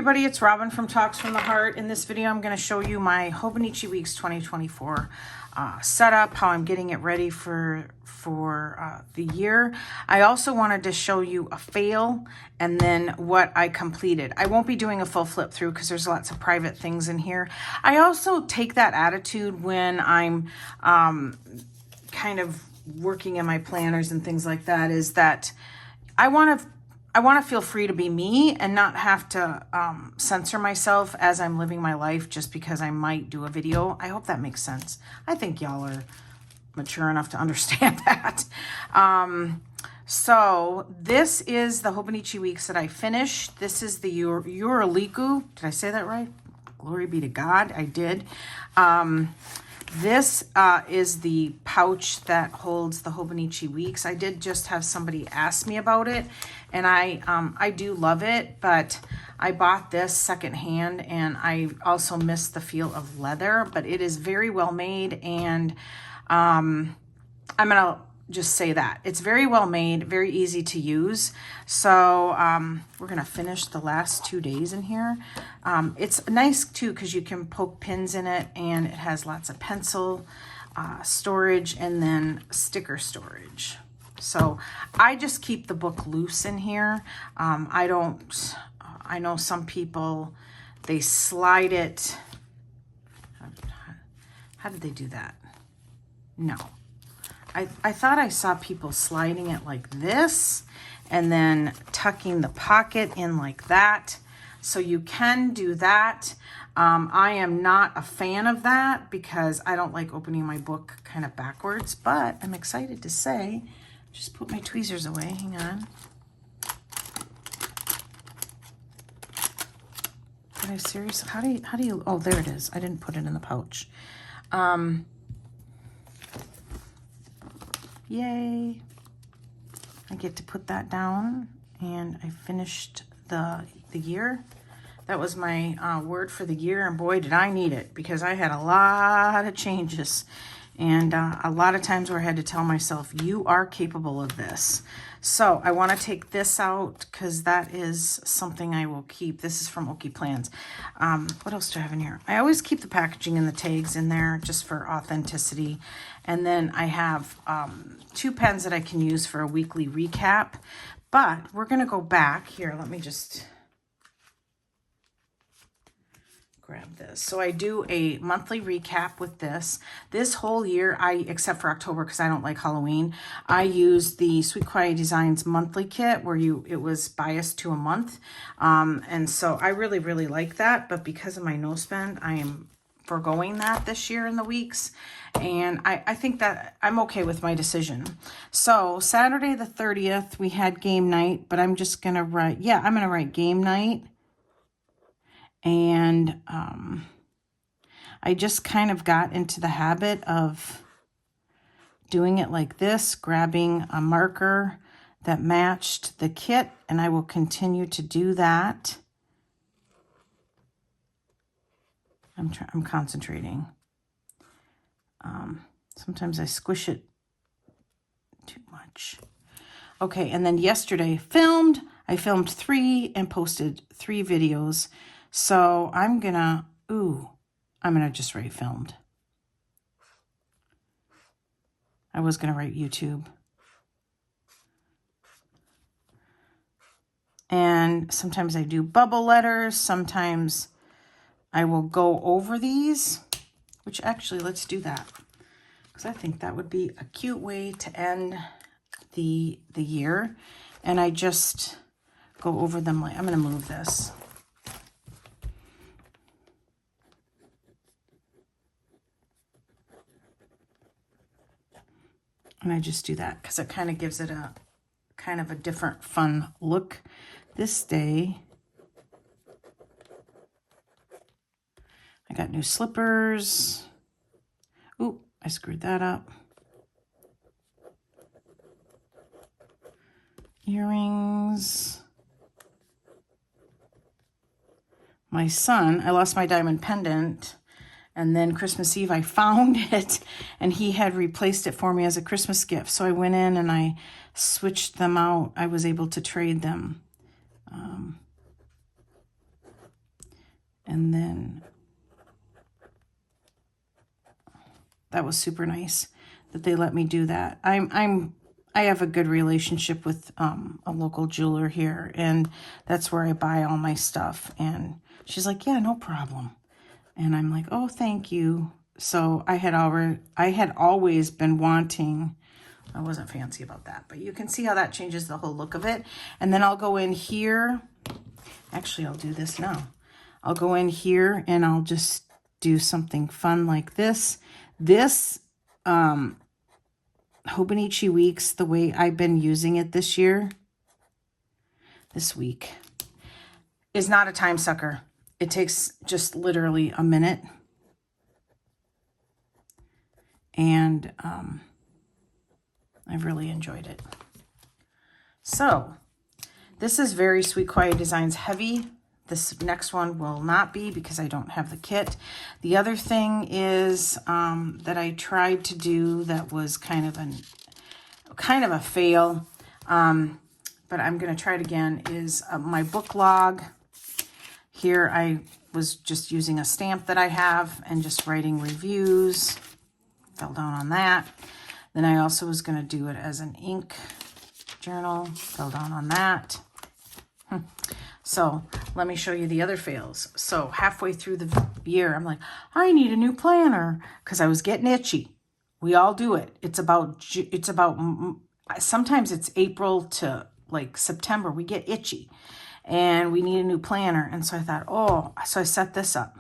everybody, it's Robin from Talks from the Heart. In this video, I'm going to show you my Hobonichi Weeks 2024 setup, how I'm getting it ready for the year. I also wanted to show you a fail and then what I completed. I won't be doing a full flip through because there's lots of private things in here. I also take that attitude when I'm kind of working in my planners and things like that, is that I want to feel free to be me and not have to censor myself as I'm living my life just because I might do a video. I hope that makes sense. I think y'all are mature enough to understand that. So this is the Hobonichi Weeks that I finished. This is the Uraliku. Did I say that right? Glory be to God, I did. This is the pouch that holds the Hobonichi Weeks. I did just have somebody ask me about it, and I do love it, but I bought this secondhand, and I also missed the feel of leather, but it is very well made, and I'm gonna just say that it's very well made, very easy to use. So we're gonna finish the last 2 days in here. It's nice too because you can poke pins in it, and it has lots of pencil storage and then sticker storage. So I just keep the book loose in here. I know some people, they slide it. How did they do that? No. I thought I saw people sliding it like this and then tucking the pocket in like that. So you can do that. I am not a fan of that because I don't like opening my book kind of backwards, but I'm excited to say, just put my tweezers away, hang on. Did I seriously, how do you, oh, there it is. I didn't put it in the pouch. Yay. I get to put that down, and I finished the year. That was my word for the year, and boy, did I need it, because I had a lot of changes, and a lot of times where I had to tell myself, you are capable of this. So I want to take this out because that is something I will keep. This is from Oki Plans. What else do I have in here? I always keep the packaging and the tags in there just for authenticity. And then I have 2 pens that I can use for a weekly recap. But we're going to go back here. Let me just grab this. So I do a monthly recap with this. This whole year, except for October because I don't like Halloween, I used the Sweet Quiet Designs monthly kit where it was biased to a month. And so I really, really like that. But because of my no spend, I am foregoing that this year in the weeks. And I think that I'm okay with my decision. So Saturday the 30th, we had game night, but I'm just going to write, I'm going to write game night. And I just kind of got into the habit of doing it like this, grabbing a marker that matched the kit, and I will continue to do that. I'm concentrating. Sometimes I squish it too much. Okay, and then yesterday I filmed 3 and posted 3 videos. So I'm gonna just write filmed. I was gonna write YouTube. And sometimes I do bubble letters. Sometimes I will go over these, which actually, let's do that. Because I think that would be a cute way to end the year. And I just go over them like, I'm gonna move this. And I just do that because it kind of gives it a kind of a different fun look. This day, I got new slippers. Ooh, I screwed that up. Earrings. My son, I lost my diamond pendant. And then Christmas Eve, I found it, and he had replaced it for me as a Christmas gift. So I went in and I switched them out. I was able to trade them. And then that was super nice that they let me do that. I have a good relationship with a local jeweler here, and that's where I buy all my stuff. And she's like, yeah, no problem. And I'm like, oh, thank you. So I had always been wanting, I wasn't fancy about that, but you can see how that changes the whole look of it. And then I'll go in here. Actually, I'll do this now. I'll go in here and I'll just do something fun like this. This Hobonichi Weeks, the way I've been using it this week, is not a time sucker. It takes just literally a minute. And I've really enjoyed it. So this is Very Sweet Quiet Designs Heavy. This next one will not be because I don't have the kit. The other thing is that I tried to do that was kind of a fail, but I'm going to try it again, is my book log. Here I was just using a stamp that I have and just writing reviews. Fell down on that. Then I also was going to do it as an ink journal. Fell down on that. So let me show you the other fails. So halfway through the year, I'm like, I need a new planner because I was getting itchy. We all do it. It's about sometimes it's April to like September. We get itchy and we need a new planner. And so I thought, so I set this up.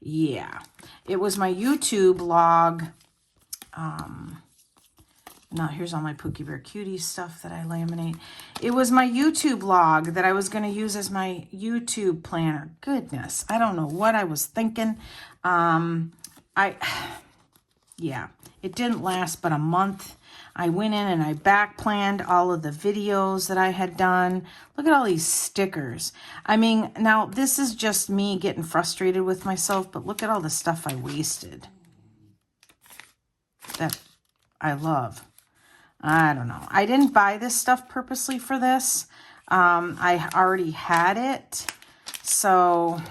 Yeah, it was my YouTube log. Now here's all my Pookie Bear Cuties stuff that I laminate. It was my YouTube log that I was going to use as my YouTube planner. Goodness, I don't know what I was thinking. Yeah, it didn't last but a month. I went in and I back planned all of the videos that I had done. Look at all these stickers. I mean, now this is just me getting frustrated with myself, but look at all the stuff I wasted that I love. I don't know. I didn't buy this stuff purposely for this. I already had it. So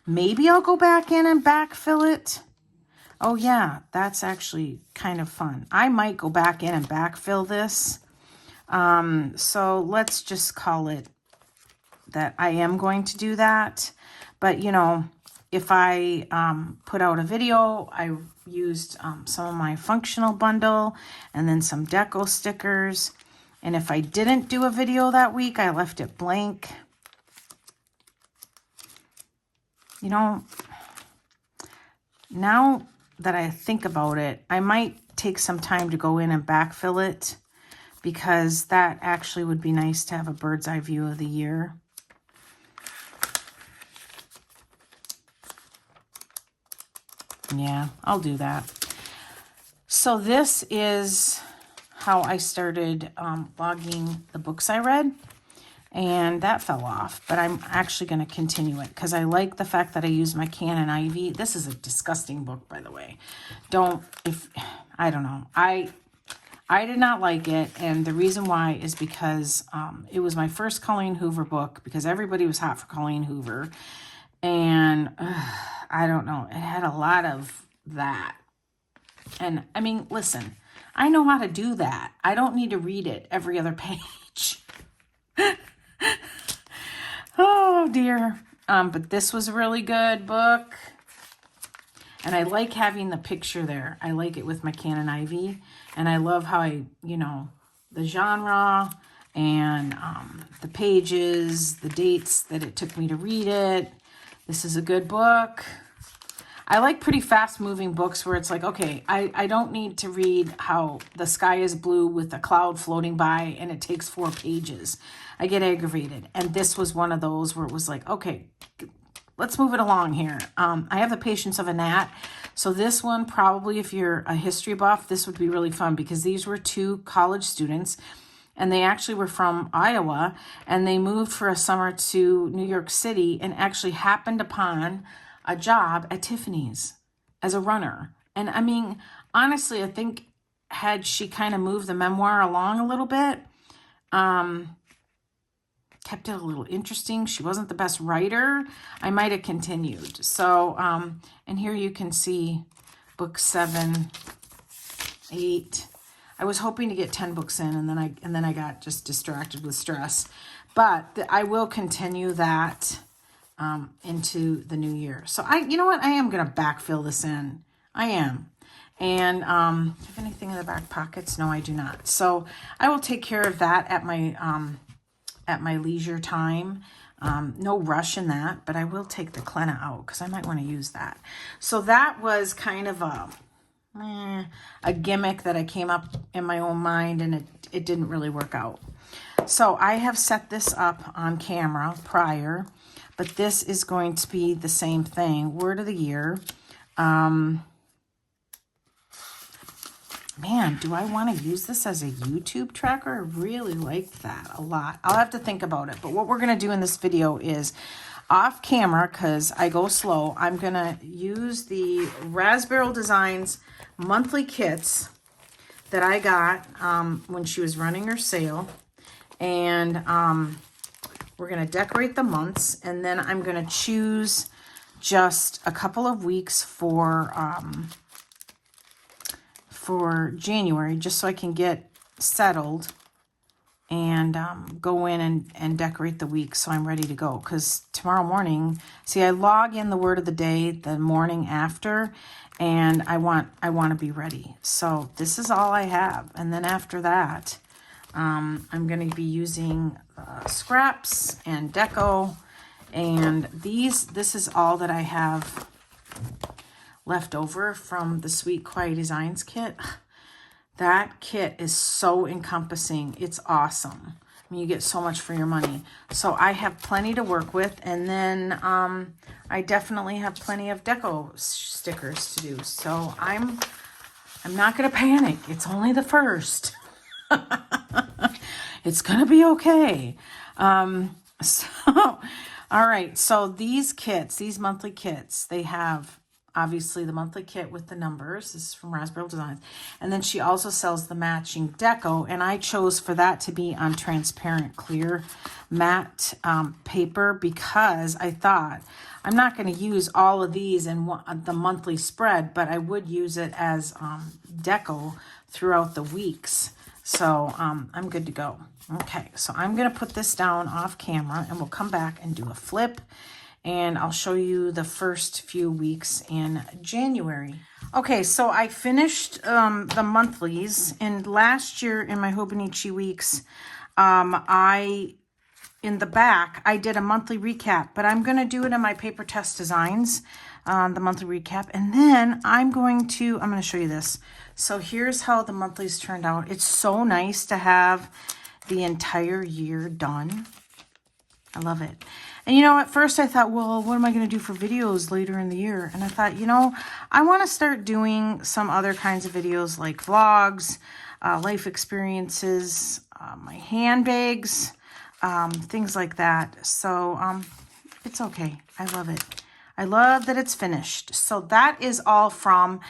maybe I'll go back in and backfill it. Oh yeah, that's actually kind of fun. I might go back in and backfill this. So let's just call it that I am going to do that. But you know, if I put out a video, I used some of my functional bundle and then some deco stickers. And if I didn't do a video that week, I left it blank. You know, now that I think about it, I might take some time to go in and backfill it because that actually would be nice to have a bird's eye view of the year. Yeah, I'll do that. So this is how I started logging the books I read. And that fell off, but I'm actually going to continue it because I like the fact that I use my Canon Ivy. This is a disgusting book, by the way. I don't know. I did not like it, and the reason why is because it was my first Colleen Hoover book because everybody was hot for Colleen Hoover. And I don't know. It had a lot of that. And I mean, listen, I know how to do that. I don't need to read it every other page. Oh dear. But this was a really good book. And I like having the picture there. I like it with my Canon Ivy. And I love how the genre and the pages, the dates that it took me to read it. This is a good book. I like pretty fast-moving books where it's like, okay, I don't need to read how the sky is blue with a cloud floating by and it takes 4 pages. I get aggravated. And this was one of those where it was like, okay, let's move it along here. I have the patience of a gnat. So this one, probably if you're a history buff, this would be really fun because these were 2 college students and they actually were from Iowa and they moved for a summer to New York City and actually happened upon a job at Tiffany's as a runner. And I mean, honestly, I think had she kind of moved the memoir along a little bit, kept it a little interesting. She wasn't the best writer. I might have continued. So, and here you can see book 7, 8. I was hoping to get 10 books in, and then I got just distracted with stress. But I will continue that into the new year. So you know what? I am going to backfill this in. I am. And have anything in the back pockets? No, I do not. So I will take care of that at my leisure time. No rush in that, but I will take the Clenna out because I might want to use that. So that was kind of a gimmick that I came up in my own mind, and it didn't really work out. So I have set this up on camera prior, but this is going to be the same thing. Word of the year. Man, do I want to use this as a YouTube tracker? I really liked that a lot. I'll have to think about it. But what we're going to do in this video is off camera, because I go slow, I'm going to use the Raspberry Designs monthly kits that I got when she was running her sale. And we're going to decorate the months. And then I'm going to choose just a couple of weeks for January, just so I can get settled and go in and decorate the week so I'm ready to go. Because tomorrow morning, see, I log in the word of the day the morning after, and I want to be ready. So this is all I have. And then after that, I'm going to be using scraps and deco, and this is all that I have left over from the Sweet Quiet Designs kit. That kit is so encompassing. It's awesome. I mean, you get so much for your money. So I have plenty to work with, and then I definitely have plenty of deco stickers to do. So I'm not going to panic. It's only the first. It's going to be okay. All right. So these kits, these monthly kits, they have obviously the monthly kit with the numbers. This is from Raspberry Designs. And then she also sells the matching deco. And I chose for that to be on transparent clear matte paper, because I thought I'm not going to use all of these in the monthly spread, but I would use it as deco throughout the weeks. So I'm good to go. Okay, so I'm going to put this down off camera, and we'll come back and do a flip, and I'll show you the first few weeks in January. Okay, so I finished the monthlies, and last year in my Hobonichi weeks, in the back, I did a monthly recap, but I'm going to do it in my Paper Test Designs, the monthly recap, and then I'm going to show you this. So here's how the monthlies turned out. It's so nice to have the entire year done. I love it. And you know, at first I thought, well, what am I going to do for videos later in the year? And I thought, you know, I want to start doing some other kinds of videos like vlogs, life experiences, my handbags, things like that. So it's okay. I love it. I love that it's finished. So that is all from,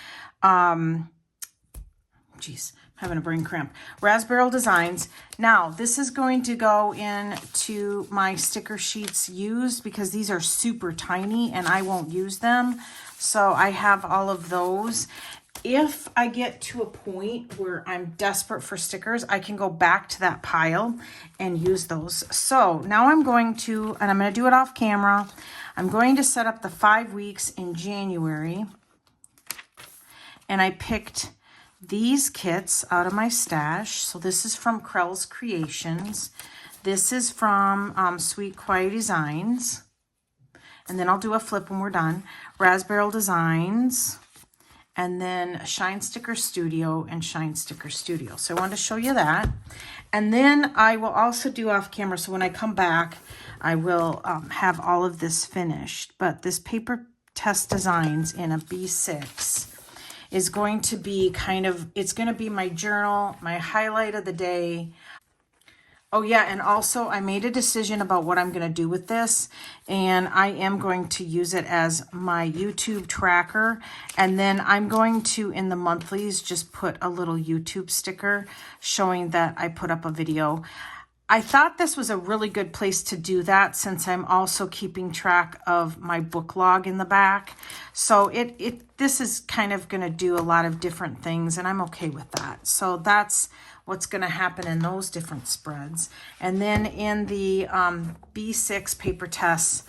having a brain cramp, Raspberry Designs. Now, this is going to go into my sticker sheets used, because these are super tiny and I won't use them. So I have all of those. If I get to a point where I'm desperate for stickers, I can go back to that pile and use those. So now I'm going to do it off camera. I'm going to set up the 5 weeks in January. And I picked these kits out of my stash. So this is from Krels Creations. This is from Sweet Quiet Designs. And then I'll do a flip when we're done. Raspberry Designs. And then Shine Sticker Studio and Shine Sticker Studio. So I wanted to show you that. And then I will also do off camera. So when I come back, I will have all of this finished. But this Paper Test Designs in a B6 is going to be it's going to be my journal, my highlight of the day. Oh yeah, and also I made a decision about what I'm going to do with this, and I am going to use it as my YouTube tracker, and then I'm going to, in the monthlies, just put a little YouTube sticker showing that I put up a video. I thought this was a really good place to do that since I'm also keeping track of my book log in the back. So this is kind of going to do a lot of different things, and I'm okay with that. So that's what's going to happen in those different spreads. And then in the B6 paper tests,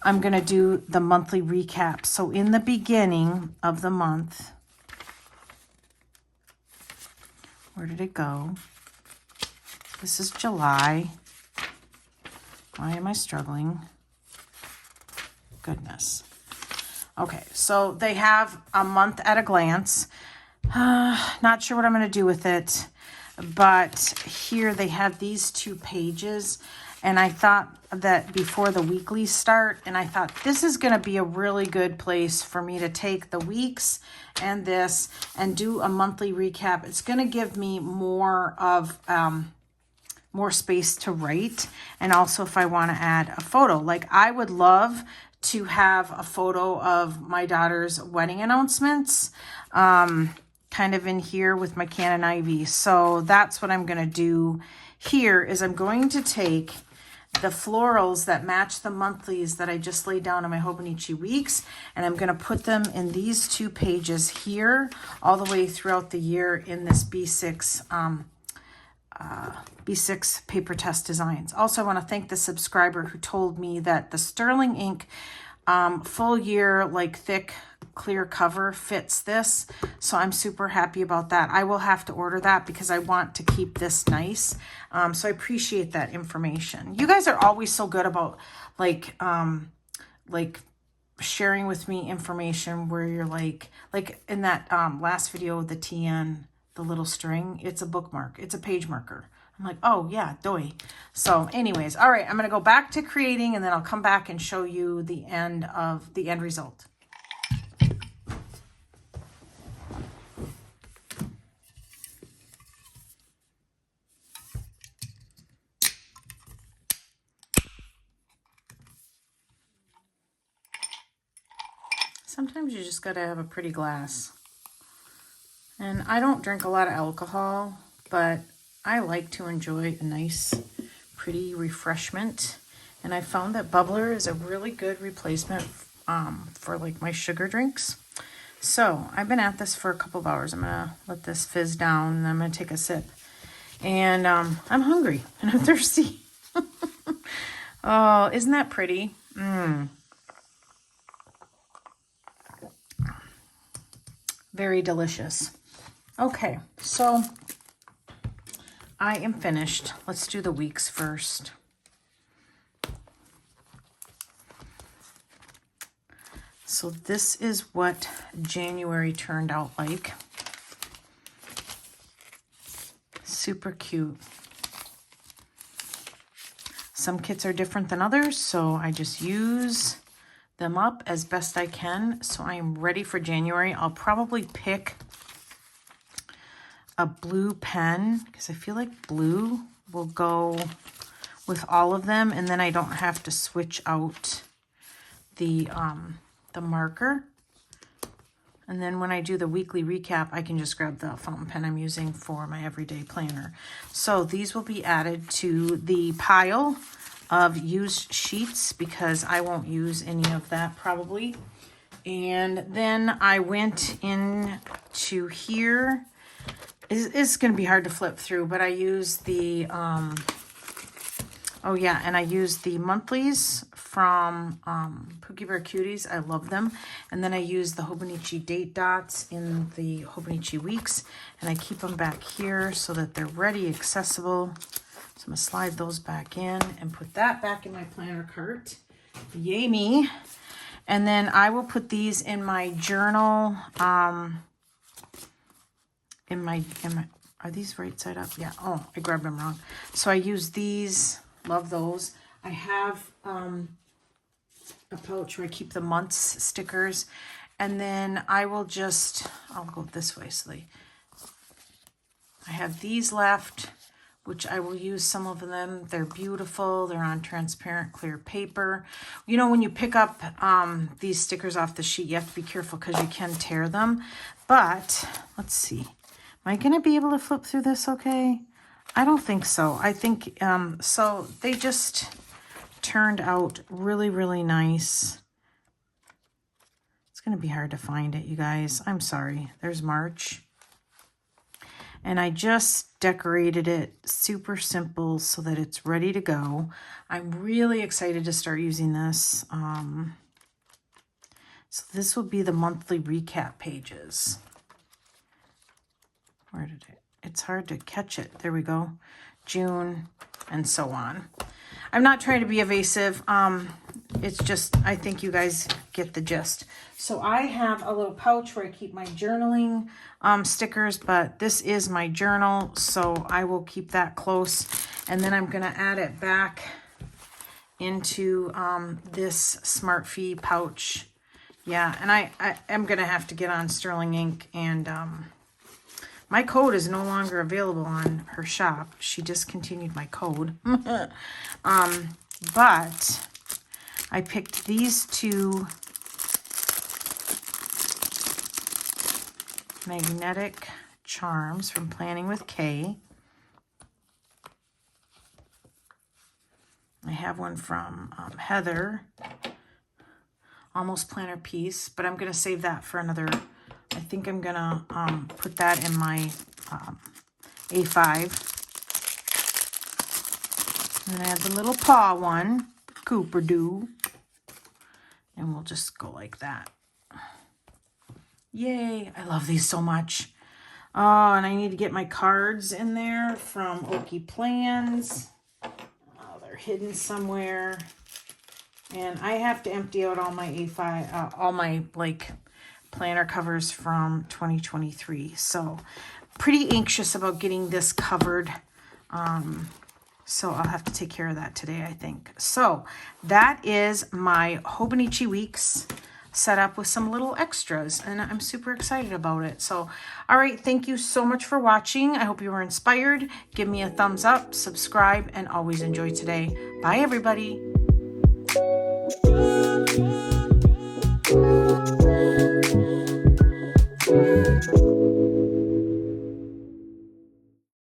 I'm going to do the monthly recap. So in the beginning of the month, where did it go? This is July. Why am I struggling? Goodness. Okay, so they have a month at a glance. Not sure what I'm going to do with it, but here they have these 2 pages, and I thought that before the weeklies start, and I thought this is going to be a really good place for me to take the weeks and this and do a monthly recap. It's going to give me more of more space to write, and also if I want to add a photo. Like I would love to have a photo of my daughter's wedding announcements kind of in here with my Canon Ivy. So that's what I'm going to do here is I'm going to take the florals that match the monthlies that I just laid down in my Hobonichi weeks, and I'm going to put them in these 2 pages here all the way throughout the year in this B6 B6 paper test designs. Also, I want to thank the subscriber who told me that the Sterling ink full year, like thick, clear cover fits this. So I'm super happy about that. I will have to order that because I want to keep this nice. So I appreciate that information. You guys are always so good about like sharing with me information where you're like in that last video, the TN, the little string, it's a bookmark, it's a page marker. I'm like, oh yeah, doy. So anyways, all right, I'm going to go back to creating, and then I'll come back and show you the end result. Sometimes you just got to have a pretty glass. And I don't drink a lot of alcohol, but I like to enjoy a nice, pretty refreshment. And I found that bubbler is a really good replacement for like my sugar drinks. So I've been at this for a couple of hours. I'm gonna let this fizz down, and I'm gonna take a sip. And I'm hungry and I'm thirsty. Oh, isn't that pretty? Very delicious. Okay, so I am finished. Let's do the weeks first. So this is what January turned out like. Super cute. Some kits are different than others, so I just use them up as best I can. So I am ready for January. I'll probably pick a blue pen because I feel like blue will go with all of them, and then I don't have to switch out the marker. And then when I do the weekly recap, I can just grab the fountain pen I'm using for my everyday planner. So these will be added to the pile of used sheets because I won't use any of that probably. And then I went into here. It's going to be hard to flip through, but I use the, oh yeah, and I use the monthlies from Pookie Bear Cuties. I love them. And then I use the Hobonichi date dots in the Hobonichi weeks, and I keep them back here so that they're ready, accessible. So I'm going to slide those back in and put that back in my planner cart. Yay me. And then I will put these in my journal, in my, are these right side up? Yeah. Oh, I grabbed them wrong. So I use these. Love those. I have a pouch where I keep the months stickers, and then I'll go this way. So I have these left, which I will use some of them. They're beautiful. They're on transparent clear paper. You know, when you pick up these stickers off the sheet, you have to be careful because you can tear them. But let's see. Am I going to be able to flip through this okay? I don't think so. I think, so they just turned out really, really nice. It's going to be hard to find it, you guys. I'm sorry. There's March. And I just decorated it super simple so that it's ready to go. I'm really excited to start using this. So this will be the monthly recap pages. Where did it? It's hard to catch it. There we go. June and so on. I'm not trying to be evasive. It's just, I think you guys get the gist. So I have a little pouch where I keep my journaling stickers, but this is my journal, so I will keep that close. And then I'm going to add it back into this Smartfee pouch. Yeah, and I am going to have to get on Sterling Ink, and my code is no longer available on her shop. She discontinued my code. But I picked these two magnetic charms from Planning with Kay. I have one from Heather, Almost Planner Piece, but I'm going to save that for another. I think I'm going to put that in my A5. And then I have the little paw one, Cooper Doo. And we'll just go like that. Yay, I love these so much. Oh, and I need to get my cards in there from Okie Plans. Oh, they're hidden somewhere. And I have to empty out all my A5, all my like planner covers from 2023. So pretty anxious about getting this covered. So I'll have to take care of that today, I think. So that is my Hobonichi Weeks set up with some little extras, and I'm super excited about it. So, all right, thank you so much for watching. I hope you were inspired. Give me a thumbs up, subscribe, and always enjoy today. Bye, everybody.